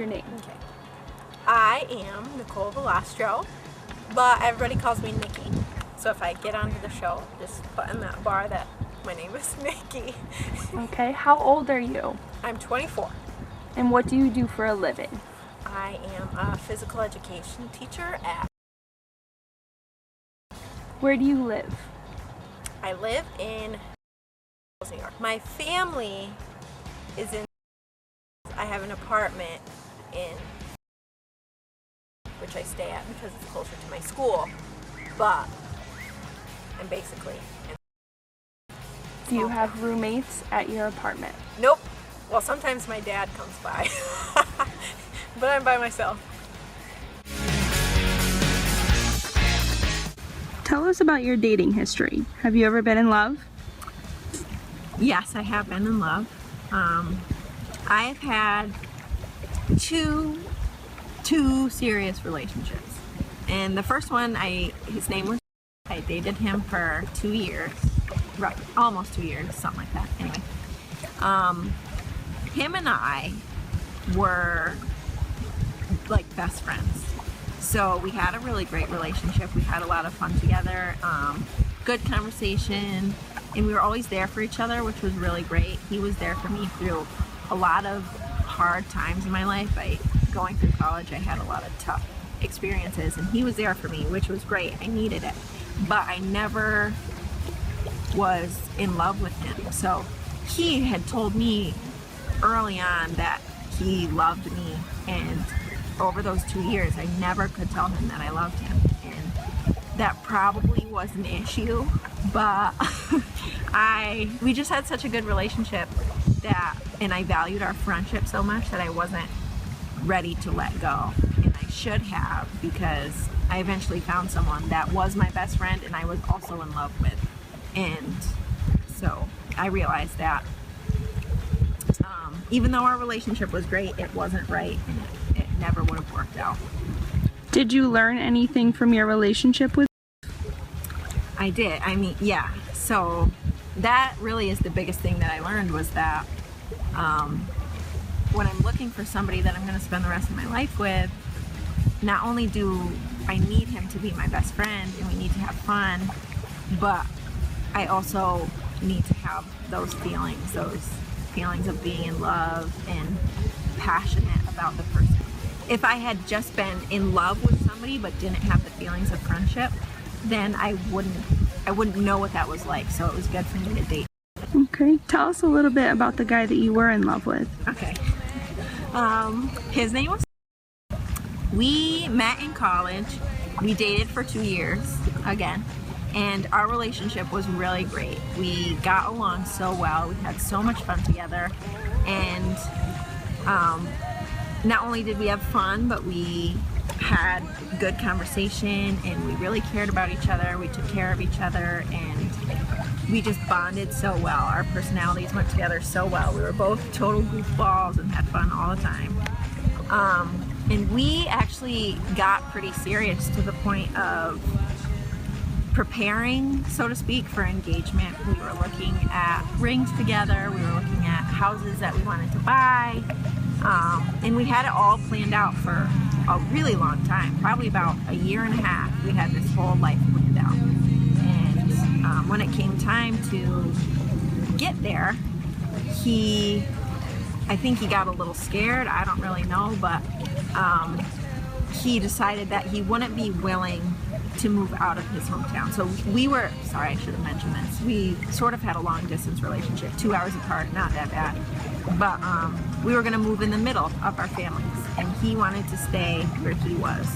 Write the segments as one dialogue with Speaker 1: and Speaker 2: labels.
Speaker 1: your name.
Speaker 2: Okay. I am Nicole Velastro, but everybody calls me Nicki. So if I get onto the show, just put in that bar that my name is Nicki.
Speaker 1: Okay, how old are you?
Speaker 2: I'm 24.
Speaker 1: And what do you do for a living?
Speaker 2: I am a physical education teacher at...
Speaker 1: Where do you live?
Speaker 2: I live in New York. My family is in... I have an apartment in... which I stay at because it's closer to my school, but I'm basically in...
Speaker 1: Do you have roommates at your apartment?
Speaker 2: Nope. Well, sometimes my dad comes by, but I'm by myself.
Speaker 1: Tell us about your dating history. Have you ever been in love?
Speaker 2: Yes, I have been in love. I've had two serious relationships. And the first one, his name was... I dated him for 2 years. Right, almost 2 years, something like that. Anyway. Him and I were like best friends. So we had a really great relationship. We had a lot of fun together, good conversation, and we were always there for each other, which was really great. He was there for me through a lot of hard times in my life. Going through college, I had a lot of tough experiences, and he was there for me, which was great. I needed it. But I never was in love with him. So he had told me early on that he loved me, and over those 2 years I never could tell him that I loved him, and that probably was an issue, but we just had such a good relationship and I valued our friendship so much that I wasn't ready to let go, and I should have, because I eventually found someone that was my best friend and I was also in love with, and so I realized that even though our relationship was great, it wasn't right, and it never would have worked out.
Speaker 1: Did you learn anything from your relationship with?
Speaker 2: I did. I mean, yeah. So that really is the biggest thing that I learned, was that when I'm looking for somebody that I'm going to spend the rest of my life with, not only do I need him to be my best friend and we need to have fun, but I also need to have those feelings of being in love and passionate about the person. If I had just been in love with somebody but didn't have the feelings of friendship, then I wouldn't know what that was like. So it was good for me to date.
Speaker 1: Okay, tell us a little bit about the guy that you were in love with.
Speaker 2: Okay. His name was... We met in college. We dated for 2 years again. And our relationship was really great. We got along so well. We had so much fun together. And not only did we have fun, but we had good conversation, and we really cared about each other. We took care of each other, and we just bonded so well. Our personalities went together so well. We were both total goofballs and had fun all the time. And we actually got pretty serious to the point of preparing, so to speak, for engagement. We were looking at rings together. We were looking at houses that we wanted to buy. And we had it all planned out for a really long time, probably about a year and a half. We had this whole life planned out. And when it came time to get there, I think he got a little scared. I don't really know, but he decided that he wouldn't be willing to move out of his hometown. So we were, sorry, I should have mentioned this, we sort of had a long distance relationship, 2 hours apart, not that bad. But we were gonna move in the middle of our families, and he wanted to stay where he was.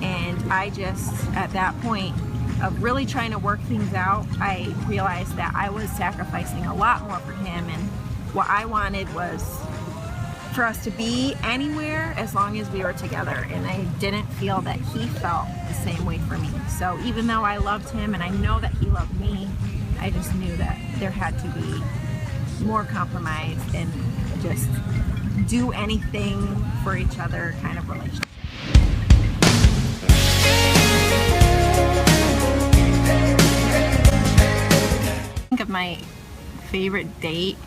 Speaker 2: And I just, at that point of really trying to work things out, I realized that I was sacrificing a lot more for him, and what I wanted was for us to be anywhere as long as we were together, and I didn't feel that he felt the same way for me. So even though I loved him and I know that he loved me, I just knew that there had to be more compromise and just do anything for each other kind of relationship. Think of my favorite date,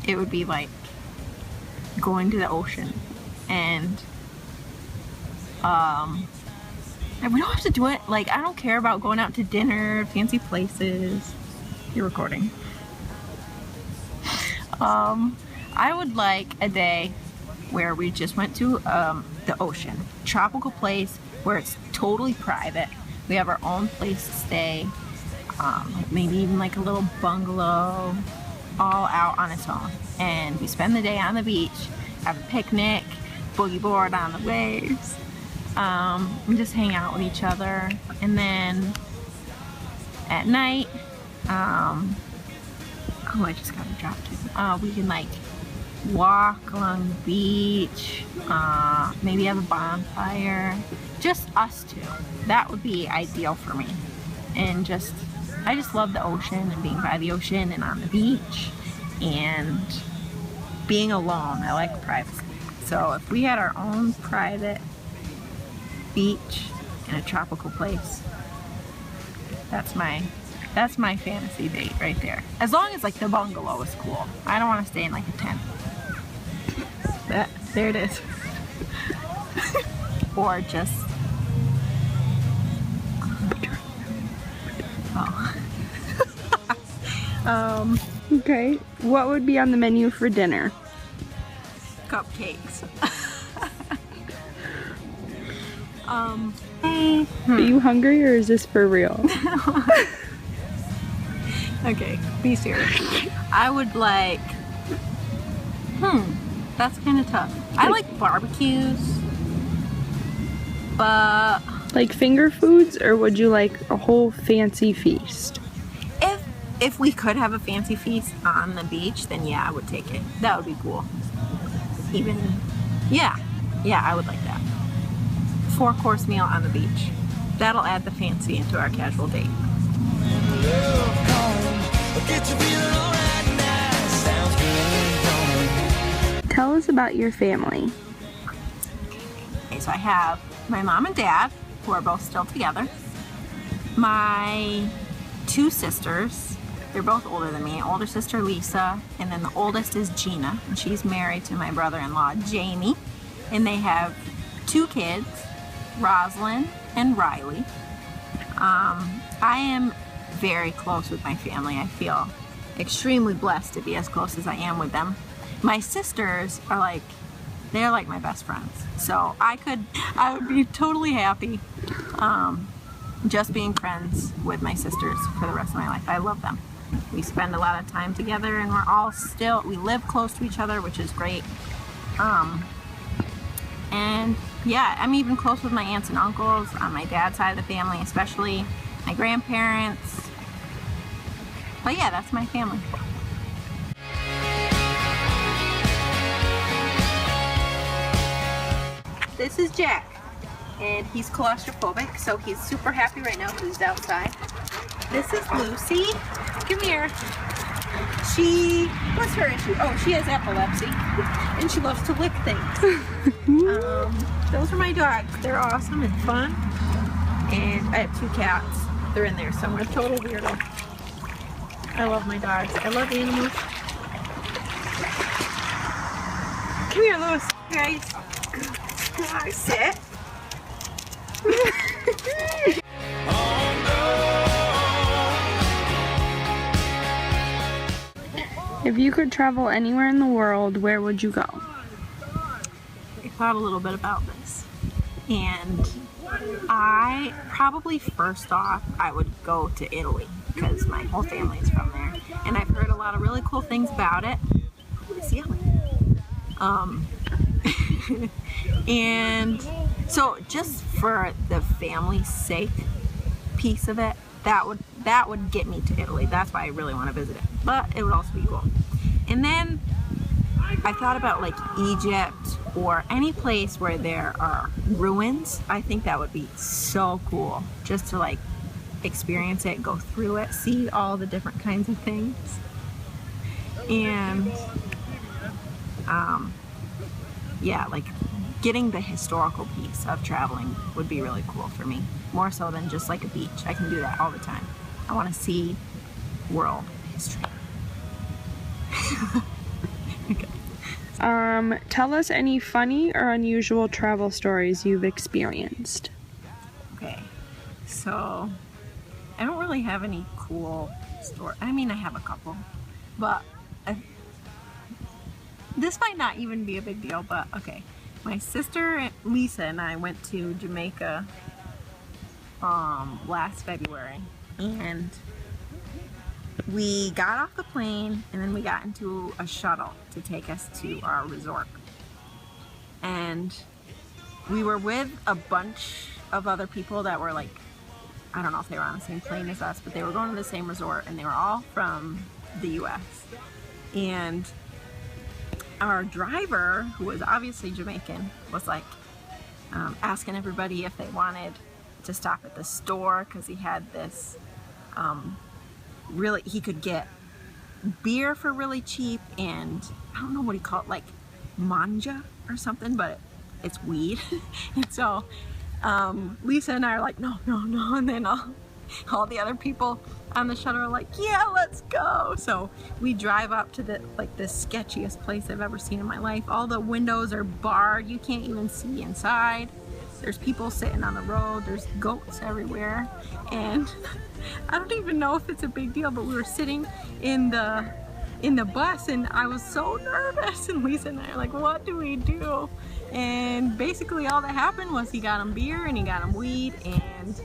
Speaker 2: it would be like going to the ocean and And we don't have to do it, like, I don't care about going out to dinner, fancy places. You're recording. I would like a day where we just went to the ocean, tropical place where it's totally private. We have our own place to stay, like maybe even like a little bungalow, all out on its own. And we spend the day on the beach, have a picnic, boogie board on the waves, and just hang out with each other. And then at night, oh, I just got a drop too. We can like walk along the beach, maybe have a bonfire, just us two. That would be ideal for me. And I just love the ocean and being by the ocean and on the beach and being alone. I like privacy. So if we had our own private beach in a tropical place, that's my fantasy date right there. As long as like the bungalow is cool. I don't want to stay in like a tent. There it is. Or just
Speaker 1: Okay. What would be on the menu for dinner?
Speaker 2: Cupcakes.
Speaker 1: Are you hungry or is this for real?
Speaker 2: Okay, be serious. I would like, that's kind of tough. I like barbecues, but
Speaker 1: Like finger foods, or would you like a whole fancy feast?
Speaker 2: if we could have a fancy feast on the beach, then yeah, I would take it. That would be cool. Yeah, I would like that. 4-course meal on the beach. That'll add the fancy into our casual date.
Speaker 1: Tell us about your family.
Speaker 2: Okay, so I have my mom and dad, who are both still together. My 2 sisters, they're both older than me. Older sister Lisa, and then the oldest is Gina, and she's married to my brother-in-law Jamie. And they have 2 kids, Rosalind and Riley. I am very close with my family. I feel extremely blessed to be as close as I am with them. My sisters are they're like my best friends. So I would be totally happy just being friends with my sisters for the rest of my life. I love them. We spend a lot of time together, and we live close to each other, which is great. And yeah, I'm even close with my aunts and uncles on my dad's side of the family, especially my grandparents. But yeah, that's my family. This is Jack, and he's claustrophobic, so he's super happy right now because he's outside. This is Lucy. Come here. What's her issue? Oh, she has epilepsy, and she loves to lick things. Those are my dogs. They're awesome and fun. And I have 2 cats. They're in there, so I'm a total weirdo. I love my dogs. I love animals. Come here, Lewis. Guys. Sit.
Speaker 1: If you could travel anywhere in the world, where would you go?
Speaker 2: I thought a little bit about this, and I probably first off I would go to Italy because my whole family is from there, and I've heard a lot of really cool things about it. Who is yelling? And so just for the family's sake piece of it, that would get me to Italy. That's why I really want to visit it. But it would also be cool. And then I thought about like Egypt or any place where there are ruins. I think that would be so cool just to like experience it, go through it, see all the different kinds of things. And yeah, like getting the historical piece of traveling would be really cool for me. More so than just like a beach. I can do that all the time. I want to see world history. Okay.
Speaker 1: Tell us any funny or unusual travel stories you've experienced.
Speaker 2: Okay, so I don't really have any cool story. I mean, I have a couple, but this might not even be a big deal, but okay. My sister Lisa and I went to Jamaica last February, and we got off the plane and then we got into a shuttle to take us to our resort. And we were with a bunch of other people that were like, I don't know if they were on the same plane as us, but they were going to the same resort, and they were all from the US. And our driver, who was obviously Jamaican, was like asking everybody if they wanted to stop at the store, because he had this he could get beer for really cheap, and I don't know what he called it, like manja or something, but it's weed. And so Lisa and I are like, no, and then all the other people on the shuttle are like, yeah, let's go. So we drive up to the sketchiest place I've ever seen in my life. All the windows are barred, you can't even see inside. There's people sitting on the road, there's goats everywhere, and I don't even know if it's a big deal, but we were sitting in the bus, and I was so nervous, and Lisa and I are like, what do we do? And basically all that happened was he got him beer and he got him weed, and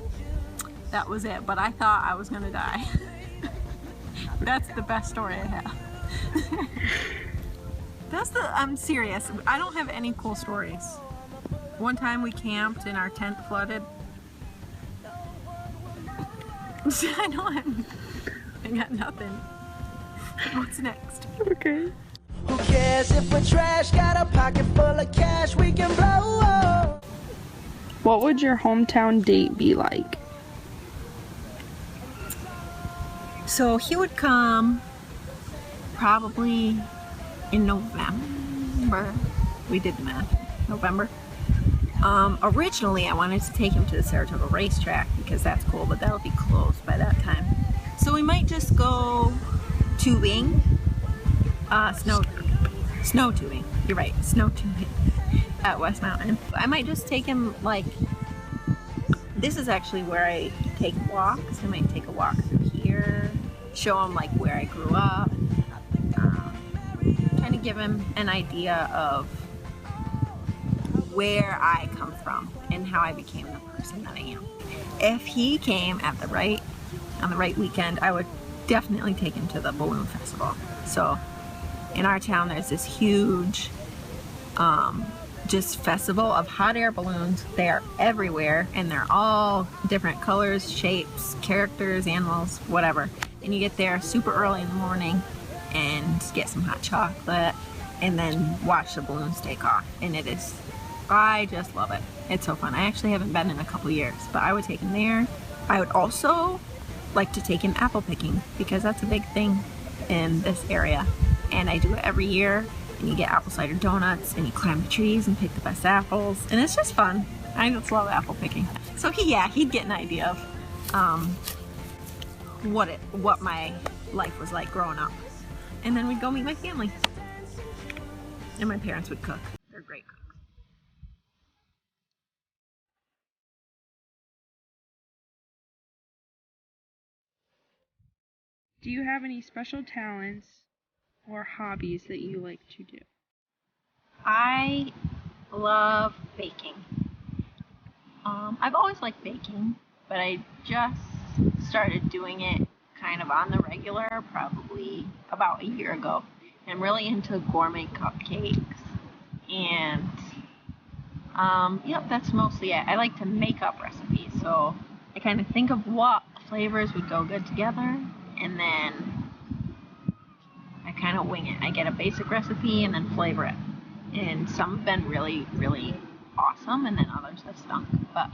Speaker 2: that was it. But I thought I was gonna die. That's the best story I have. I'm serious, I don't have any cool stories. One time we camped and our tent flooded. I got nothing. What's next?
Speaker 1: Okay.
Speaker 3: Who cares if we're trash? Got a pocket full of cash we can blow.
Speaker 1: What would your hometown date be like?
Speaker 2: So he would come probably in November. We did the math. November. Originally I wanted to take him to the Saratoga racetrack because that's cool, but that'll be closed by that time. So we might just go tubing, snow tubing. You're right, snow tubing at West Mountain. I might just take him, like, this is actually where I take walks. I might take a walk through here, show him like where I grew up, kind of give him an idea of where I come from and how I became the person that I am. If he came on the right weekend, I would definitely take him to the balloon festival. So in our town there's this huge just festival of hot air balloons. They are everywhere and they're all different colors, shapes, characters, animals, whatever. And you get there super early in the morning and get some hot chocolate and then watch the balloons take off. And I just love it. It's so fun. I actually haven't been in a couple years, but I would take him there. I would also like to take him apple picking because that's a big thing in this area. And I do it every year. And you get apple cider donuts and you climb the trees and pick the best apples. And it's just fun. I just love apple picking. So he'd get an idea of what my life was like growing up. And then we'd go meet my family. And my parents would cook. They're great cooks.
Speaker 1: Do you have any special talents or hobbies that you like to do?
Speaker 2: I love baking. I've always liked baking, but I just started doing it kind of on the regular probably about a year ago. I'm really into gourmet cupcakes, and yep, that's mostly it. I like to make up recipes, so I kind of think of what flavors would go good together, and then I kind of wing it. I get a basic recipe and then flavor it. And some have been really, really awesome, and then others have stunk. But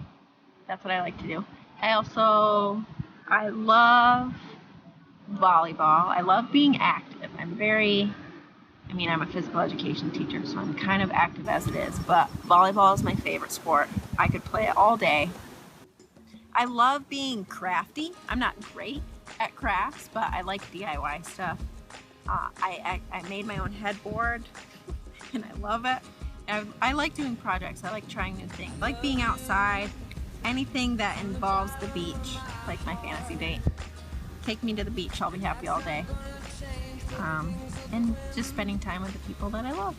Speaker 2: that's what I like to do. I love volleyball. I love being active. I'm a physical education teacher, so I'm kind of active as it is. But volleyball is my favorite sport. I could play it all day. I love being crafty. I'm not great at crafts, but I like DIY stuff. I made my own headboard and I love it. I like doing projects. I like trying new things. I like being outside. Anything that involves the beach, like my fantasy date. Take me to the beach. I'll be happy all day. And just spending time with the people that I love.